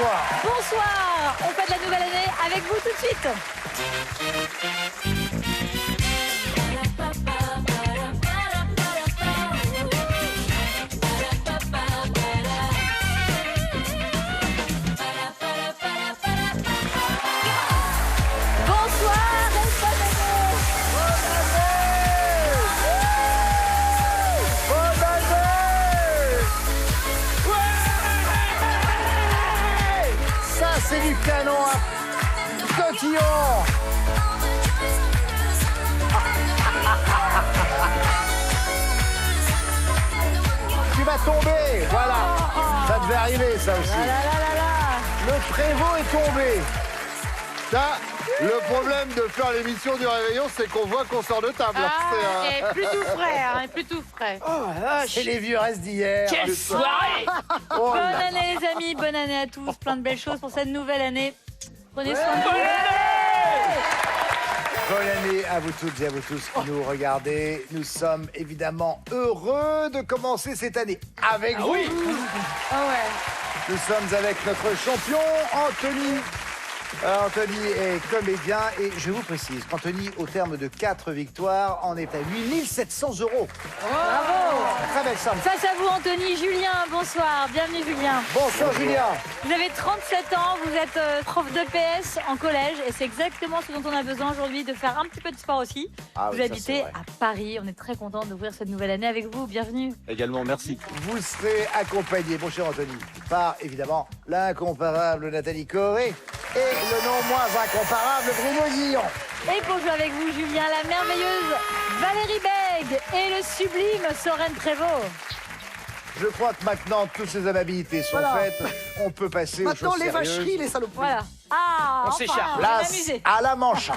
bonsoir. Bonsoir. On fête la nouvelle année avec vous tout de suite. C'est du canon à cotillon. Tu vas tomber, voilà. Ça devait arriver, ça aussi. Le prévôt est tombé. Ça, le problème de faire l'émission du réveillon, c'est qu'on voit qu'on sort de table. Et plus tout frais, hein, et plus tout frais. Oh la vache. Et les vieux restes d'hier. Quelle soirée! Oh, Bonne année les amis, bonne année à tous. Plein de belles choses pour cette nouvelle année. Prenez soin de vous. bonne année à vous toutes et à vous tous qui nous regardez. Nous sommes évidemment heureux de commencer cette année avec vous. Oui. Ah ouais. Nous sommes avec notre champion, Anthony. Anthony est comédien et je vous précise qu'Anthony, au terme de 4 victoires, en est à 8 700 €. Bravo. Très belle somme. Face à vous Anthony, Julien, bonsoir. Bienvenue Julien. Bonsoir Julien. Vous avez 37 ans, vous êtes prof de PS en collège et c'est exactement ce dont on a besoin aujourd'hui, de faire un petit peu de sport aussi. Ah Vous oui, ça, habitez c'est vrai. à Paris, on est très content d'ouvrir cette nouvelle année avec vous. Bienvenue. Également, merci. Vous serez accompagné, mon cher Anthony, par évidemment l'incomparable Nathalie Corée et le non moins incomparable Bruno Guillon. Et pour jouer avec vous Julien, la merveilleuse Valérie Bègue et le sublime Soren Prévost. Je crois que maintenant toutes ces amabilités sont Voilà. faites, on peut passer aux Maintenant, choses les sérieuses. vacheries, les saloperies. Voilà. Ah, On s'échappe. enfin, on va Place s'amuser. à la manche.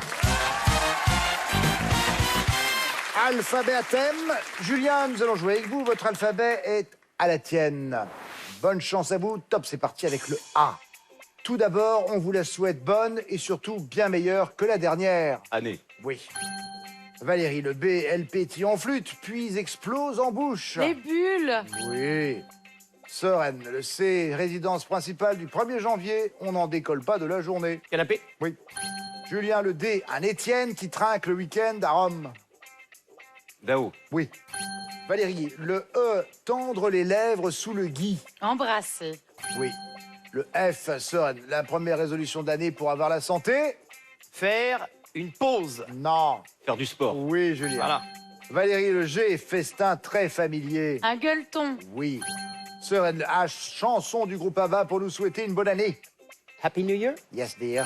Alphabet à thème. Julien, nous allons jouer avec vous. Votre alphabet est à la tienne. Bonne chance à vous. Top, c'est parti avec le A. Tout d'abord, on vous la souhaite bonne et surtout bien meilleure que la dernière. Année. Oui. Valérie, le B, elle pétille en flûte, puis explose en bouche. Les bulles. Oui. Soren, le C, résidence principale du 1er janvier, on n'en décolle pas de la journée. Canapé. Oui. Julien, le D, un Étienne qui trinque le week-end à Rome. Dao. Oui. Valérie, le E, tendre les lèvres sous le gui. Embrasser. Oui. Le F, Soren, la première résolution d'année pour avoir la santé. Faire une pause. Non. Faire du sport. Oui, Julien. Voilà. Valérie, le G, festin très familier. Un gueuleton. Oui. Soren, le H, chanson du groupe ABBA pour nous souhaiter une bonne année. Happy New Year. Yes, dear.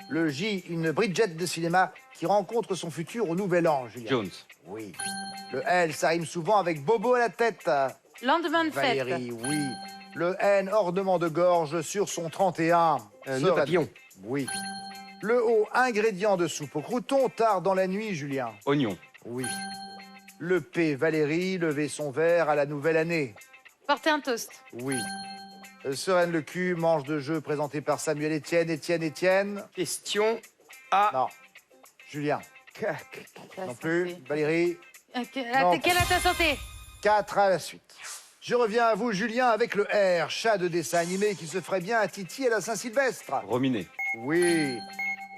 Le J, une Bridget de cinéma qui rencontre son futur au Nouvel An, Julien. Jones. Oui. Le L, ça rime souvent avec Bobo à la tête. Lendemain de fête. Valérie, oui. Le N, ornement de gorge sur son 31. Nœud Soren. papillon. Oui. Le O, ingrédient de soupe au crouton, tard dans la nuit, Julien. Oignon. Oui. Le P, Valérie, lever son verre à la nouvelle année. Porter un toast. Oui. Soren, le cul, manche de jeu présenté par Samuel Etienne. Etienne. Question A. Non. Julien. La Non plus. santé. Valérie. Non. Quelle est ta santé? 4 à la suite. Je reviens à vous, Julien, avec le R, chat de dessin animé qui se ferait bien à Titi à la Saint-Sylvestre. Rominé. Oui.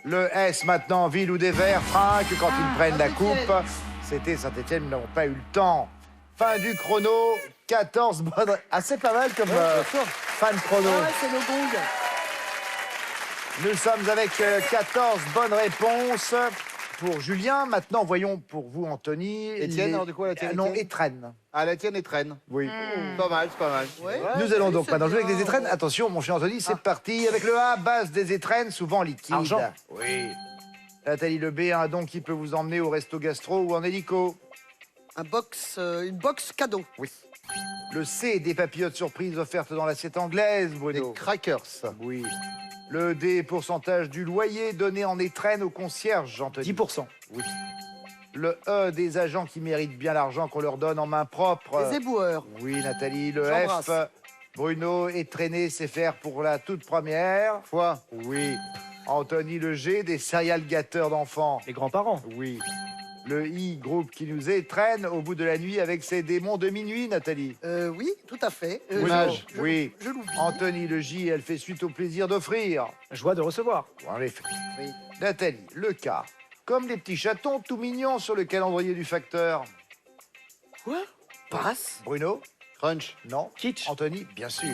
Le S maintenant, ville ou des Verts, Franck, quand ils prennent la coupe. C'était Saint-Etienne, nous n'avons pas eu le temps. Fin du chrono, 14 bonnes... Ah, c'est pas mal comme fin de chrono. Ah ouais, c'est le gong. Nous sommes avec 14 bonnes réponses pour Julien. Maintenant, voyons pour vous, Anthony. Étienne, alors de quoi, la tienne, Non, Étienne étrennes. Ah, la tienne est traîne. Oui. Pas mal, c'est pas mal. Ouais. Nous allons donc c'est maintenant jouer avec bien. des étrennes. Attention, mon cher Anthony, c'est parti. Avec le A, base des étrennes, souvent liquide. Argent. Oui. Nathalie, le B, un don qui peut vous emmener au resto gastro ou en hélico. Une box cadeau. Oui. Le C, des papillotes surprises offertes dans l'assiette anglaise, Des Bruno. crackers. Oui. Le D, pourcentage du loyer donné en étrenne au concierge, Anthony. 10%. Oui. Le E, des agents qui méritent bien l'argent qu'on leur donne en main propre. Les éboueurs. Oui, Nathalie. Le J'embrasse. F, Bruno, étraîner, c'est faire pour la toute première. Fois. Oui. Anthony, le G, des céréales gâteurs d'enfants. Les grands-parents. Oui. Le I, groupe qui nous étreint au bout de la nuit avec ses démons de minuit, Nathalie. Oui, tout à fait. Image, je- oui. Je l'oublie. Anthony, le J, elle fait suite au plaisir d'offrir. Joie de recevoir. En effet. Oui. Nathalie, le K. Comme les petits chatons tout mignons sur le calendrier du facteur. Quoi? Passe. Bruno? Crunch. Non. Kitsch. Anthony, bien sûr.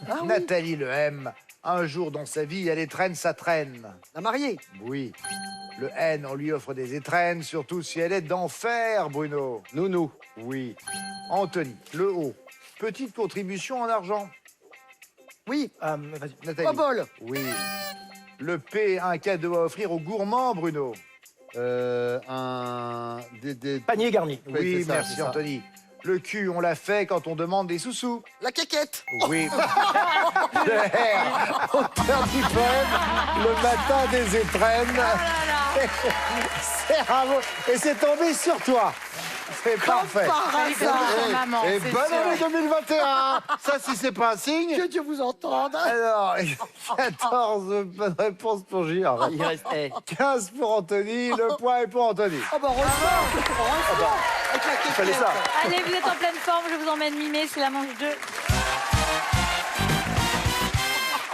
Ah oui. Nathalie, le M. Un jour dans sa vie, elle étreine sa traîne. La mariée. Oui. Le N, on lui offre des étrennes, surtout si elle est d'enfer, Bruno. Nounou. Oui. Anthony, le O. Petite contribution en argent. Oui. Vas-y. Nathalie. Au bol. Oui. Le P, un cadeau à offrir aux gourmands, Bruno. Des... Panier garni. Oui, Oui, c'est ça, merci c'est ça. Anthony. Le Q, on l'a fait quand on demande des sous-sous. La quéquette. Oui. Le R, auteur du poème, le matin des étrennes. C'est bravo. Et c'est tombé sur toi. C'est parfait. Par hasard. Pour maman, Et c'est bonne sûr. année 2021. Ça, si c'est pas un signe. Que Dieu vous entende. Alors, 14 bonnes réponses pour Julien. Il restait. 15 pour Anthony. Le point est pour Anthony. Oh bah heureusement. Avec la quéquette. fallait ça. Allez, vous êtes en pleine forme, je vous emmène mimer, c'est la manche 2.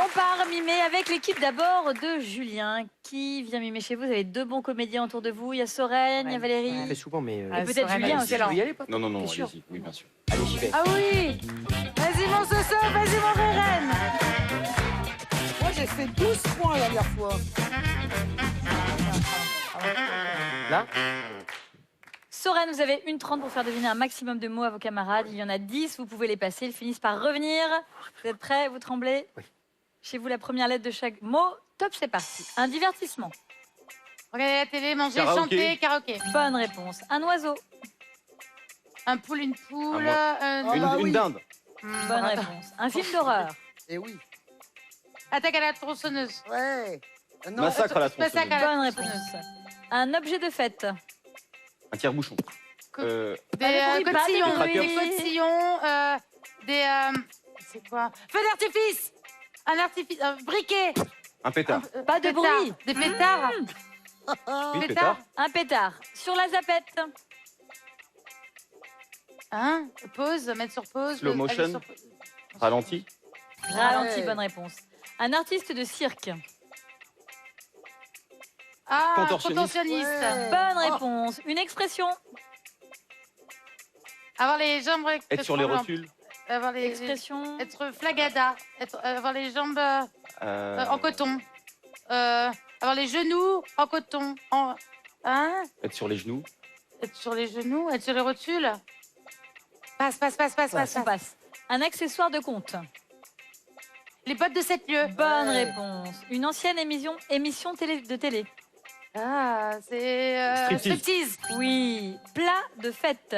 On part mimer avec l'équipe d'abord de Julien. Qui vient mimer chez vous? Vous avez 2 bons comédiens autour de vous. Il y a Sorène, il y a Valérie. On fait souvent, mais. Et peut-être Julien aussi. excellent. Vous y allez pas? Non, non, non, T'es sûr? allez-y. Oui, bien sûr. Allez, j'y vais. Ah oui. Vas-y mon Soso, vas-y mon Rérène. Moi, j'ai fait 12 points la dernière fois. Là? Sorène, vous avez 1:30 pour faire deviner un maximum de mots à vos camarades. Il y en a 10, vous pouvez les passer. Ils finissent par revenir. Vous êtes prêts? Vous tremblez? Oui. Chez vous, la première lettre de chaque mot. Top, c'est parti. Un divertissement. Regardez la télé, manger, Karaoké. chanter, karaoké. Bonne réponse. Un oiseau. Un poule, une poule. Ah, Ah bah une oui. dinde. Bonne réponse. Un film d'horreur. Eh oui. Attaque à la tronçonneuse. Ouais. Non, Massacre à la Massacre à tronçonneuse. la Bonne tronçonneuse. réponse. Un objet de fête. Un tire-bouchon. Des Pas de bruit, pas de cotillons, bruit. des cotillons, c'est quoi? Feu d'artifice. Un artifice, un briquet. Un pétard. Pas de Pétard. bruit. Des pétards. Oui, pétard. Un pétard. Sur la zapette. Hein? Pause, mettre sur pause. Slow aller motion. sur- Ralenti. Ralenti, Ouais. bonne réponse. Un artiste de cirque. Ah, Contorsionniste. contorsionniste. Ouais. Bonne Oh. réponse. Une expression. Avoir les jambes. Être sur les tremblantes. rotules. Avoir les. Expression. Être flagada. Avoir les jambes en coton. Avoir les genoux en coton. Hein? Être sur les genoux. Être sur les genoux. Être sur les rotules. Passe. On passe. Un accessoire de compte. Les bottes de 7 lieues. Bonne Ouais. réponse. Une ancienne émission de télé. Ah, c'est. Striptease. Striptease. Oui. Plat de fête.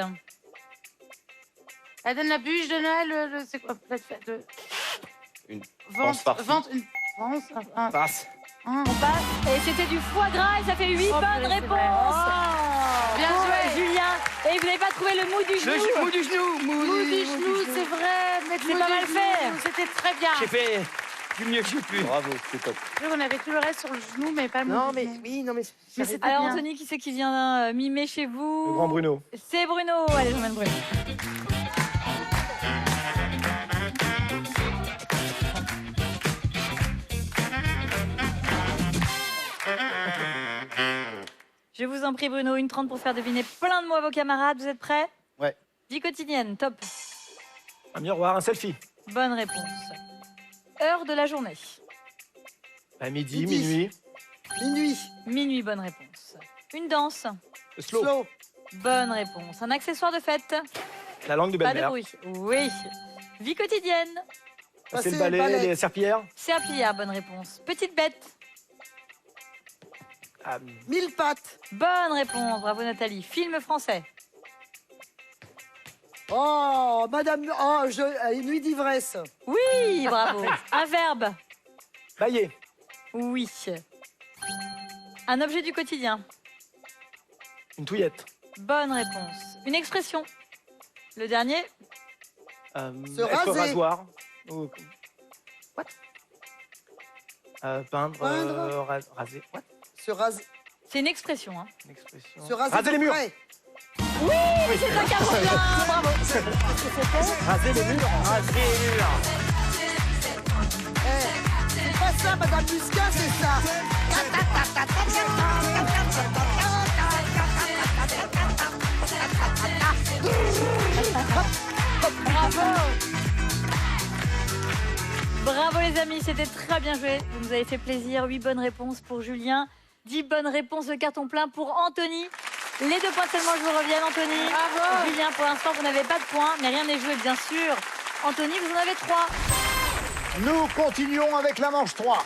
Elle donne la bûche de Noël. C'est quoi? Plat de fête. Une Vente. panse farcie. Vente. Une panse. Passe. On passe. Et c'était du foie gras et ça fait 8 Oh, bonnes purée, c'est réponses. vrai. Bien Pour joué. Julien. Et vous n'avez pas trouvé le mou du genou. Le mot du genou. Mou du genou, c'est vrai. Mais C'est pas mal fait. C'était très bien. J'ai fait du mieux que j'ai pu. Bravo, c'est top. Je crois qu'on avait tout le reste sur le genou, mais pas le mou Non, du mais genou. oui, non, mais. Mais c'était Alors bien. Anthony, qui c'est qui vient mimer chez vous? Le grand Bruno. C'est Bruno. Allez, j'emmène Bruno. Je vous en prie Bruno, 1:30 pour faire deviner plein de mots à vos camarades. Vous êtes prêts? Ouais. Vie quotidienne, top. Un miroir, un selfie. Bonne réponse. Heure de la journée. À midi, Midi. minuit. Minuit. Minuit, bonne réponse. Une danse. Slow. Slow. Bonne réponse. Un accessoire de fête. La langue de Pas de belle-mère. bruit. Oui. Vie quotidienne. C'est le Passer balai, balai. les serpillères. Serpillière, bonne réponse. Petite bête. Ah, 1000 pattes. Bonne réponse. Bravo Nathalie. Film français. Oh, madame. Oh, une nuit d'ivresse. Oui, bravo. Un verbe. bailler. Oui. Un objet du quotidien. Une touillette. Bonne réponse. Une expression. Le dernier. Se être raser. rasoir. Ou- What Peindre, Peindre. raser. What Se rase. C'est une expression. Hein. Une expression. Se raser Raser les de murs. près. Oui, c'est un carton-plein. Bravo. Raser les murs. Raser les murs. C'est pas ça, Madame Muscat, c'est ça. Bravo les amis, c'était très bien joué. Vous nous avez fait plaisir. 8 bonnes réponses pour Julien. 10 bonnes réponses de carton plein pour Anthony. Les 2 points seulement, je vous reviens, Anthony. Bravo. Julien, pour l'instant, vous n'avez pas de points, mais rien n'est joué, bien sûr. Anthony, vous en avez 3. Nous continuons avec la manche 3.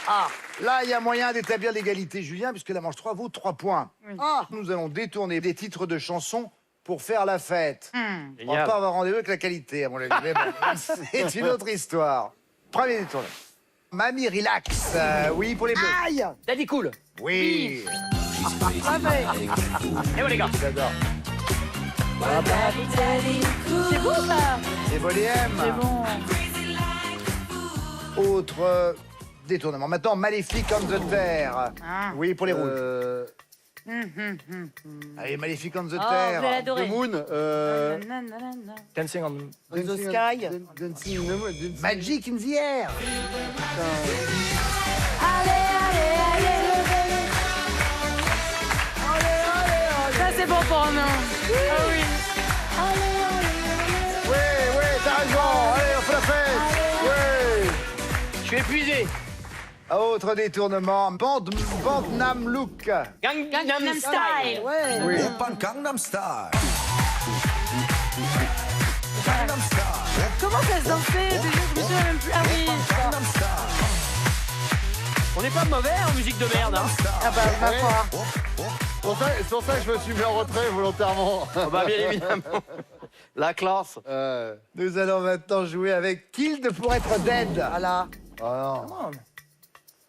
Ah, là, il y a moyen d'établir l'égalité, Julien, puisque la manche 3 vaut 3 points. Ah, Nous allons détourner des titres de chansons pour faire la fête. On va Génial. pas avoir rendez-vous avec la qualité, à mon avis. Mais bon, c'est une autre histoire. Premier détournement. Mamie, relax. Oui, pour les bleus. aïe. Daddy Cool. Oui. Jamais. Et voilà les gars. J'adore. C'est beau, ça. C'est Boliem. C'est bon. Autre détournement. Maintenant, Maléfique on the Terre. Ah. Oui, pour les rouges. Allez, Maléfique on the Oh, vous allez Terre. The adorer. Moon. Nanana. Dancing on... On the sky. Dancing in the Moon. Magic in the air. Ça, c'est bon pour nous. Ah oui. Oui, oui, t'as raison. Allez, on fait la fête. Oui. Je suis épuisé. Autre détournement. Bandnam Look. Gangnam Style. Ouais. Oui. Gangnam Style. Comment ça se dansait déjà? Je me souviens même plus. Ah oui. Gangnam Style. On n'est pas mauvais en musique de merde. Hein. Ah bah, ma foi. C'est pour ça que je me suis mis en retrait volontairement. Oh, bah, bien évidemment. La classe. Nous allons maintenant jouer avec Killed pour être dead. Voilà. Oh non.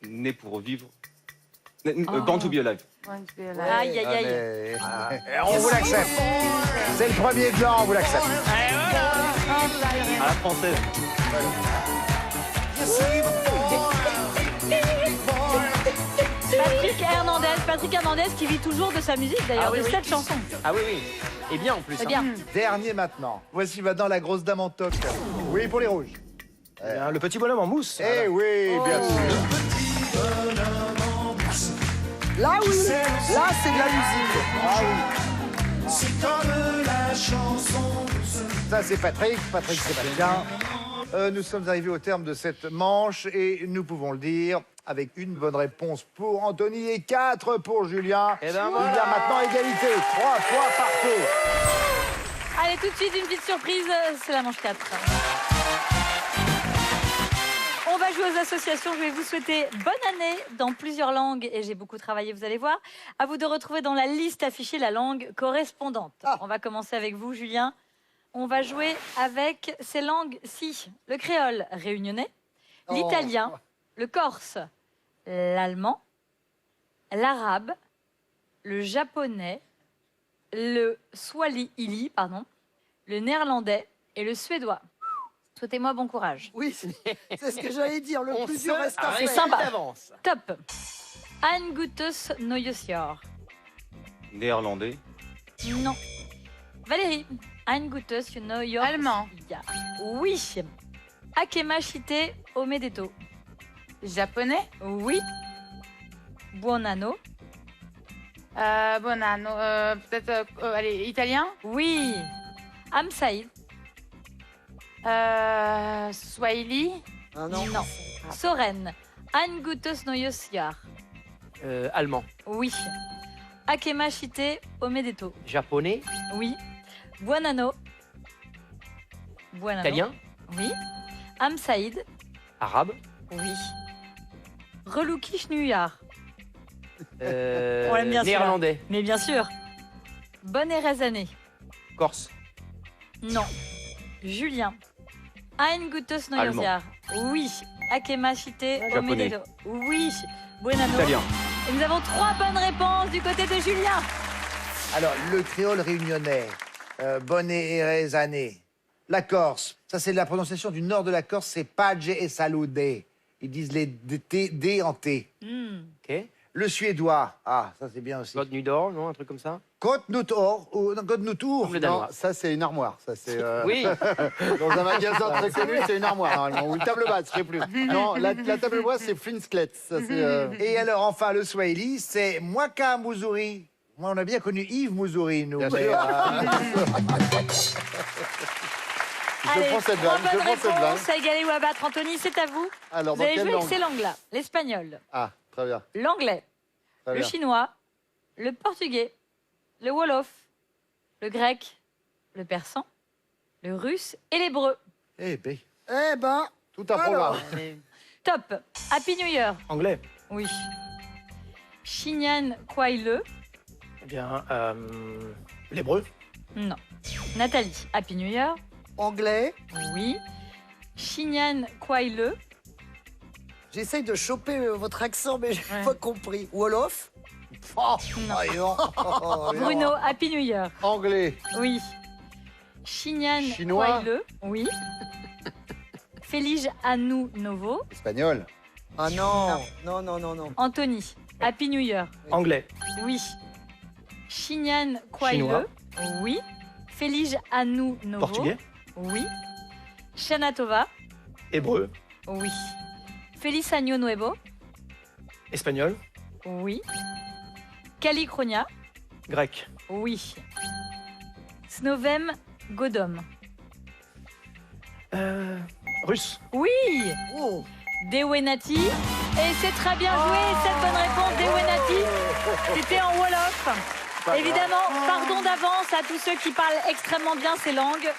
Né pour vivre. Born to be alive. Aïe, aïe, aïe. Allez. On vous l'accepte. C'est le premier blanc, on vous l'accepte. À la française. Patrick Hernandez qui vit toujours de sa musique d'ailleurs, Ah oui, de oui. cette chanson. Ah oui, oui. Et bien en plus. C'est hein. bien. Dernier maintenant. Voici maintenant la grosse dame en toque. Oui, pour les rouges. Le petit bonhomme en mousse. Eh oui, bien sûr. Là, oui. Là, c'est de la musique. Ah oui. Ça, c'est Patrick. Patrick Sébastien. Nous sommes arrivés au terme de cette manche et nous pouvons le dire avec une bonne réponse pour Anthony et 4 pour Julien. Eh ben Il voilà. y a maintenant égalité. 3 fois partout. Allez, tout de suite, une petite surprise, c'est la manche 4. On va jouer aux associations. Je vais vous souhaiter bonne année dans plusieurs langues et j'ai beaucoup travaillé, vous allez voir. À vous de retrouver dans la liste affichée la langue correspondante. On va commencer avec vous, Julien. On va jouer avec ces langues-ci. Le créole réunionnais, l'italien, le corse, l'allemand, l'arabe, le japonais, le swahili, le néerlandais et le suédois. Souhaitez-moi bon courage. Oui, c'est ce que j'allais dire. Le On plus se dur reste à C'est faire. sympa. d'avance. Top. Ein gutes neues Jahr. Néerlandais. Non. Valérie. Ein gutes neues Jahr. Allemand. Oui. Akemashite omedeto. Japonais. Oui. Buon anno. Bon anno. Peut-être, allez, italien. Oui. Am Saïd. Swahili. Ah non. Non. Soren. Ein gutes neues Jahr. Allemand. Oui. Akemashite omedeto. Japonais. Oui. Buon anno. Buon anno. Italien. Oui. Am Saïd. Arabe. Oui. Reloukish New Year. On On l'aime bien, celui-là. Néerlandais. Mais bien sûr. Bonne heureuse année. Corse. Non. Julien. Ein gutes neues Allemand. Jahr. Oui. Akemashite Japonais. omedeto. Oui. Buon anno. Italien. Et nous avons 3 bonnes réponses du côté de Julien. Alors, le créole réunionnais, bonne et heureuse année. La Corse, ça c'est la prononciation du nord de la Corse, c'est Page et Salude. Ils disent les D en T. Ok. Le suédois, ah, ça c'est bien aussi. God Nuit d'or, non? Un truc comme ça? Côte-Noutor, ou non, Côte-Noutour. Comme le Non, danois. ça c'est une armoire. Ça c'est Oui. dans un magasin très connu, c'est une armoire normalement. Ou une table basse, je sais plus. Non, la table basse c'est Flinsclet. Ça c'est. Et alors, enfin, le Swahili, c'est Mwaka Muzuri. Moi, on a bien connu Yves Muzuri, nous. Bien mais, sûr. Allez, prends cette 3 vanne, je bonnes prends cette réponses à égaler ou à battre. Anthony, c'est à vous. Alors Vous dans avez quelle joué avec langue? ces langues-là. L'espagnol, Ah, très bien. l'anglais, Très le bien. chinois, le portugais, le wolof, le grec, le persan, le russe et l'hébreu. Eh ben, Eh ben, Tout un programme. Top. Happy New Year. Anglais. Oui. Shinyan Kwaile. Eh bien, l'hébreu. Non. Nathalie. Happy New Year. anglais. Oui. Shinyan Kwaile. J'essaye de choper votre accent, mais j'ai Ouais. pas compris. Wolof. oh, Non. voyons. Oh, Bruno. Happy New Year. Anglais. Oui. Shinyan Chinois. Kwaile. Oui. Feliz Ano Novo. Espagnol. Ah non, non, non, non, non. Anthony. Happy New Year. Anglais. Oui. Shinyan Kwaile. Chinois. Oui. Feliz Ano Novo. Portugais. Oui. Shana Tova. Hébreu. Oui. Feliz Año Nuevo. Espagnol. Oui. Calicronia. Grec. Oui. Snovem Godom. Russe. Oui. Oh. Dewenati. Et c'est très bien joué, cette bonne réponse, Dewenati. C'était en Wolof. Évidemment, pardon d'avance à tous ceux qui parlent extrêmement bien ces langues.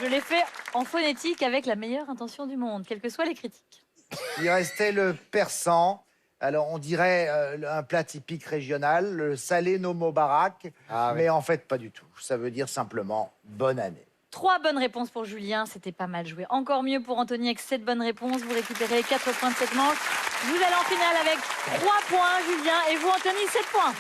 Je l'ai fait en phonétique avec la meilleure intention du monde, quelles que soient les critiques. Il restait le persan. Alors, on dirait un plat typique régional, le salé nomo barak, Ah, oui. mais en fait, pas du tout. Ça veut dire simplement bonne année. 3 bonnes réponses pour Julien, c'était pas mal joué. Encore mieux pour Anthony avec 7 bonnes réponses. Vous récupérez 4 points de cette manche. Vous allez en finale avec 3 points, Julien, et vous, Anthony, 7 points.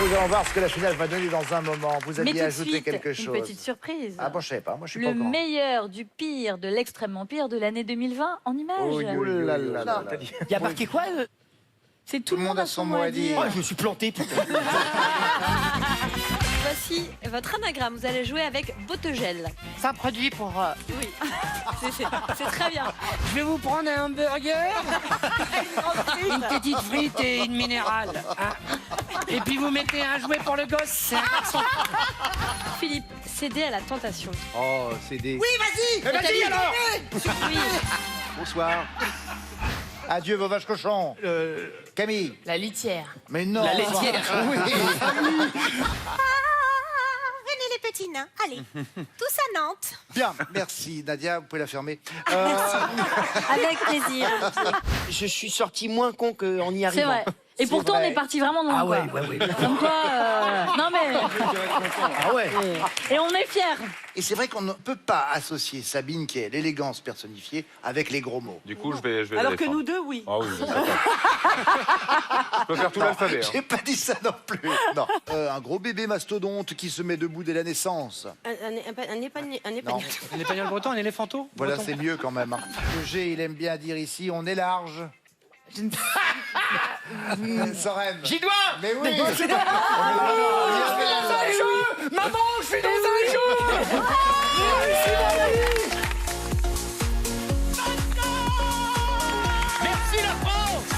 Nous allons voir ce que la finale va donner dans un moment. Vous Mais aviez tout de ajouté suite, quelque une chose. petite surprise. Ah bon, je savais pas. Moi, je suis pas Le au courant. meilleur du pire de l'extrêmement pire de l'année 2020 en images. Oui, oui, oui, là oui, là oui. là. Il y a marqué quoi? C'est tout le monde a son mot à dire. Oh, je me suis planté, putain. Voici votre anagramme. Vous allez jouer avec Bottegel. C'est un produit pour... Oui, c'est très bien. Je vais vous prendre un hamburger, une petite frite et une minérale. hein. Et puis vous mettez un jouet pour le gosse. C'est un garçon. Philippe, cédez à la tentation. Oh, CD. Oui, vas-y. Vas-y alors. Oui. Bonsoir. Adieu, vos vaches cochons. Camille. La litière. Mais non. La laitière. Oui. Venez les petits nains, allez, tous à Nantes. Bien, merci. Nadia, vous pouvez la fermer. Avec plaisir. Je suis sorti moins con qu'en y C'est arrivant. vrai. Et pourtant, vrai. on est parti vraiment loin. Ah ouais, quoi. ouais. Comme quoi, non mais... Ah ouais. Et on est fiers. Et c'est vrai qu'on ne peut pas associer Sabine, qui est l'élégance personnifiée, avec les gros mots. Du coup, je vais Alors la que défendre. nous deux, oui. Ah oui, je peux faire tout l'alphabet. hein. J'ai pas dit ça non plus. Non. Un gros bébé mastodonte qui se met debout dès la naissance. Un Non. Un espagnol breton, un éléphanto. Voilà, c'est mieux quand même. Hein. Le G, il aime bien dire ici, on est large. Sorem. J'y dois. Mais oui. Maman, je suis dans un jeu. Merci la France.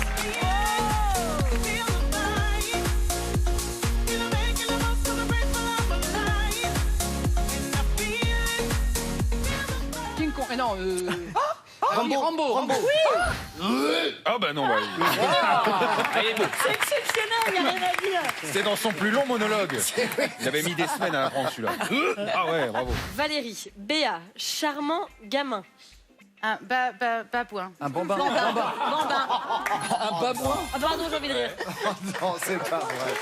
King Kong. Non, Rambo. Ah bah non, bah, C'est exceptionnel, il n'y a rien à dire. c'était dans son plus long monologue. Il avait mis des semaines à apprendre celui-là. Ah ouais, bravo. Valérie, Béa, charmant gamin. Un babouin. Un bambin. Bambin. Un babouin. Ah pardon, j'ai envie de rire. Non, c'est pas vrai.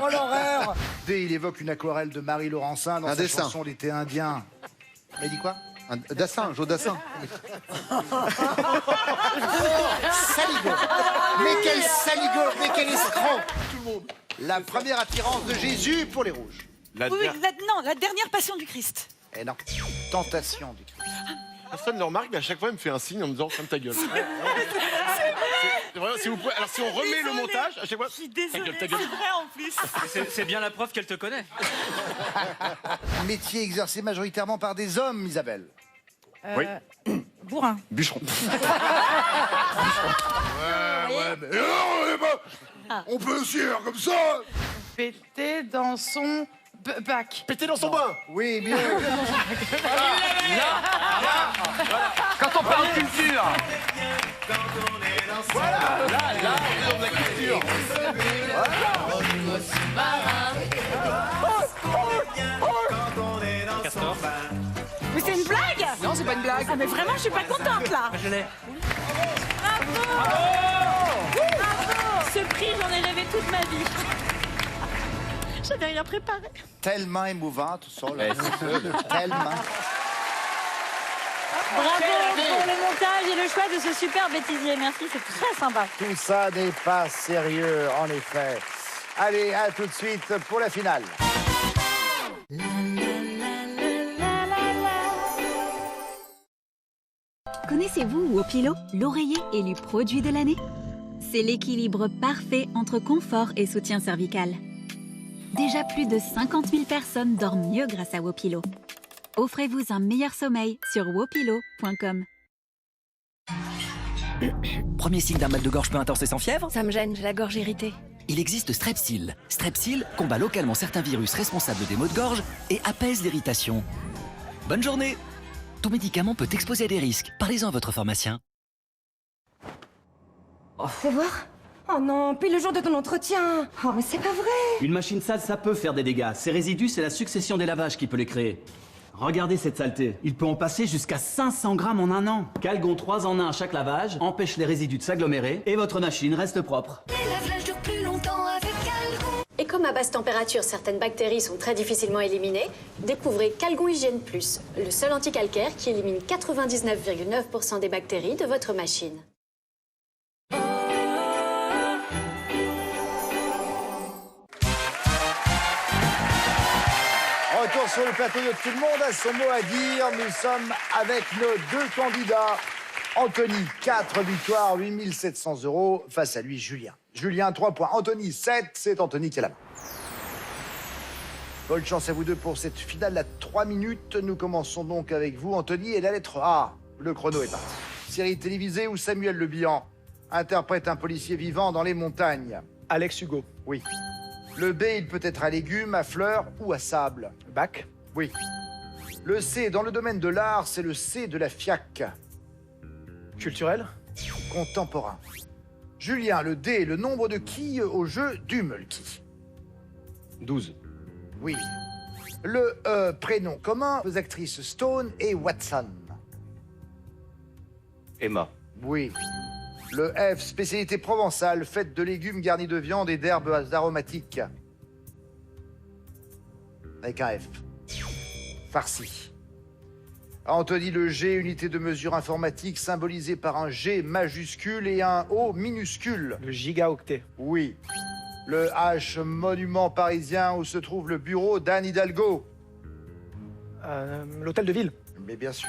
Oh l'horreur. D, il évoque une aquarelle de Marie Laurencin dans Un sa dessin. chanson L'été indien. Elle dit quoi? Un Dassin, Joe Dassin. Saligo. Mais quel saligo, mais quel escroc. La première attirance de Jésus pour les rouges. Oui, non, la dernière passion du Christ. Eh non. Tentation du Christ. Personne ne le remarque, mais à chaque fois, il me fait un signe en me disant ferme ta gueule. C'est vrai, si vous pouvez. Alors, si on remet le montage, à chaque fois. Je suis désolée, Ta gueule. c'est vrai en plus. C'est bien la preuve qu'elle te connaît. Métier exercé majoritairement par des hommes, Isabelle. Oui. Bourrin. Bûcheron. On peut aussi faire comme ça. Péter dans son bac. Péter dans son bain. Oui, mieux. Quand on parle culture. Castor. Mais c'est une blague. Non, c'est pas une blague. Ah mais vraiment, je suis pas contente là. Je l'ai. Ce prix, j'en ai rêvé toute ma vie. J'avais rien préparé. Tellement émouvant, tout ça. Là. Tellement. Bravo pour le montage et le choix de ce super bêtisier. Merci, c'est très sympa. Tout ça n'est pas sérieux, en effet. Allez, à tout de suite pour la finale. Connaissez-vous Wopilo, l'oreiller élu produit de l'année? C'est l'équilibre parfait entre confort et soutien cervical. Déjà plus de 50 000 personnes dorment mieux grâce à Wopilo. Offrez-vous un meilleur sommeil sur wopilo.com. Premier signe d'un mal de gorge peu intense et sans fièvre? Ça me gêne, j'ai la gorge irritée. Il existe Strepsil. Strepsil combat localement certains virus responsables des maux de gorge et apaise l'irritation. Bonne journée! Tout médicament peut exposer à des risques. Parlez-en à votre pharmacien. Fais voir. Oh non, puis le jour de ton entretien. Oh, mais c'est pas vrai. Une machine sale, ça peut faire des dégâts. Ces résidus, c'est la succession des lavages qui peut les créer. Regardez cette saleté. Il peut en passer jusqu'à 500 grammes en un an. Calgon 3 en 1 à chaque lavage empêche les résidus de s'agglomérer et votre machine reste propre. Les lavages durent plus longtemps avec Calgon. Et comme à basse température, certaines bactéries sont très difficilement éliminées, découvrez Calgon Hygiène Plus, le seul anticalcaire qui élimine 99,9% des bactéries de votre machine. Retour sur le plateau de Tout le monde a son mot à dire. Nous sommes avec nos deux candidats. Anthony, 4 victoires, 8 700 €. Face à lui, Julien. Julien, 3 points. Anthony, 7. C'est Anthony qui a la main. Bonne chance à vous deux pour cette finale à 3 minutes. Nous commençons donc avec vous, Anthony, et la lettre A. Le chrono est parti. Série télévisée où Samuel Le Bihan interprète un policier vivant dans les montagnes. Alex Hugo. Oui. Le B, il peut être à légumes, à fleurs ou à sable. Bac. Oui. Le C, dans le domaine de l'art, c'est le C de la FIAC. Culturel. Contemporain. Julien, le D, le nombre de quilles au jeu du Mulky. 12. Oui. Le E, prénom commun aux actrices Stone et Watson. Emma. Oui. Le F, spécialité provençale, faite de légumes garnis de viande et d'herbes aromatiques. Avec un F. Farci. Anthony, le G, unité de mesure informatique symbolisée par un G majuscule et un O minuscule. Le gigaoctet. Oui. Le H, monument parisien où se trouve le bureau d'Anne Hidalgo. L'hôtel de ville. Mais bien sûr.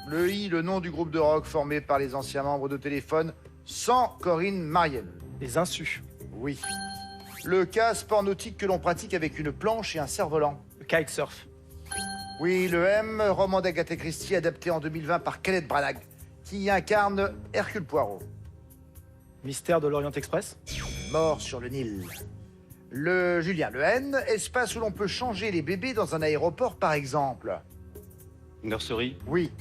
Le I, le nom du groupe de rock formé par les anciens membres de Téléphone sans Corinne Mariel. Les insus. Oui. Le K, sport nautique que l'on pratique avec une planche et un cerf-volant. Le kitesurf. Oui, le M, roman d'Agatha Christie adapté en 2020 par Kenneth Branagh, qui incarne Hercule Poirot. Mystère de l'Orient Express. Mort sur le Nil. Le Julien, le N, espace où l'on peut changer les bébés dans un aéroport, par exemple. Nursery. Oui.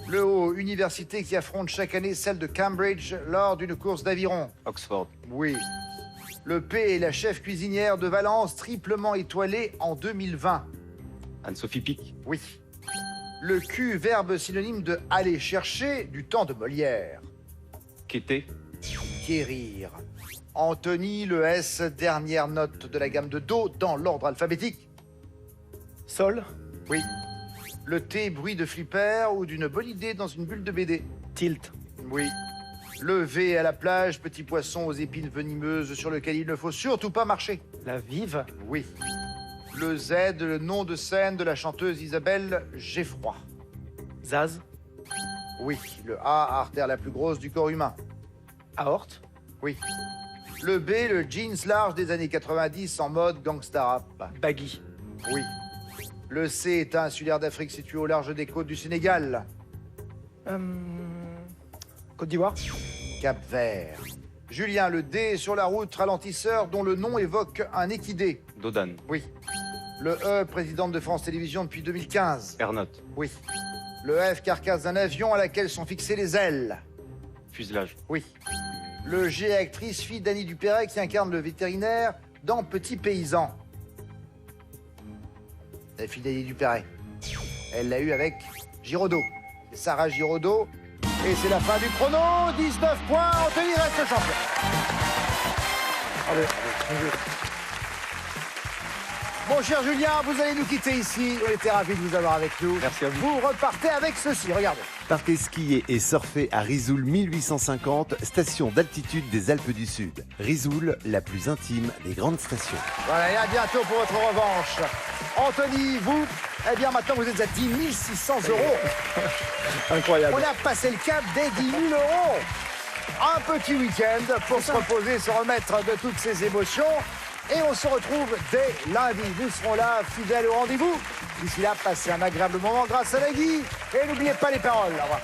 Le O, université qui affronte chaque année celle de Cambridge lors d'une course d'aviron. Oxford. Oui. Le P, la chef cuisinière de Valence, triplement étoilée en 2020. Anne-Sophie Pic. Oui. Le Q, verbe synonyme de aller chercher du temps de Molière. Quêter. Quérir. Anthony, le S, dernière note de la gamme de Do dans l'ordre alphabétique. Sol. Oui. Le T, bruit de flipper ou d'une bonne idée dans une bulle de BD. Tilt. Oui. Le V, à la plage, petit poisson aux épines venimeuses sur lequel il ne faut surtout pas marcher. La vive. Oui. Le Z, le nom de scène de la chanteuse Isabelle Geffroy. Zaz. Oui. Le A, artère la plus grosse du corps humain. Aorte. Oui. Le B, le jeans large des années 90 en mode gangsta rap. Baggy. Oui. Le C, État insulaire d'Afrique situé au large des côtes du Sénégal. Côte d'Ivoire. Cap-Vert. Julien, le D est sur la route, ralentisseur dont le nom évoque un équidé. Dodane. Oui. Le E, présidente de France Télévisions depuis 2015. Ernotte. Oui. Le F, carcasse d'un avion à laquelle sont fixées les ailes. Fuselage. Oui. Le G, actrice, fille d'Annie Dupéret qui incarne le vétérinaire dans Petit Paysan. La fille d'Annie Dupéret. Elle l'a eu avec Giraudot. C'est Sarah Giraudot. Et c'est la fin du chrono. 19 points. Anthony reste le champion. Allez. Mon cher Julien, vous allez nous quitter ici. On était ravis de vous avoir avec nous. Merci à vous. Vous repartez avec ceci. Regardez. Partez skier et surfer à Risoul 1850, station d'altitude des Alpes du Sud. Risoul, la plus intime des grandes stations. Voilà, et à bientôt pour votre revanche. Anthony, vous, eh bien maintenant vous êtes à 10 600 €. Incroyable. On a passé le cap des 10 000 €. Un petit week-end pour se reposer, se remettre de toutes ces émotions. Et on se retrouve dès lundi. Nous serons là, fidèles au rendez-vous. D'ici là, passez un agréable moment grâce à Nagui. Et n'oubliez pas les paroles. Au revoir.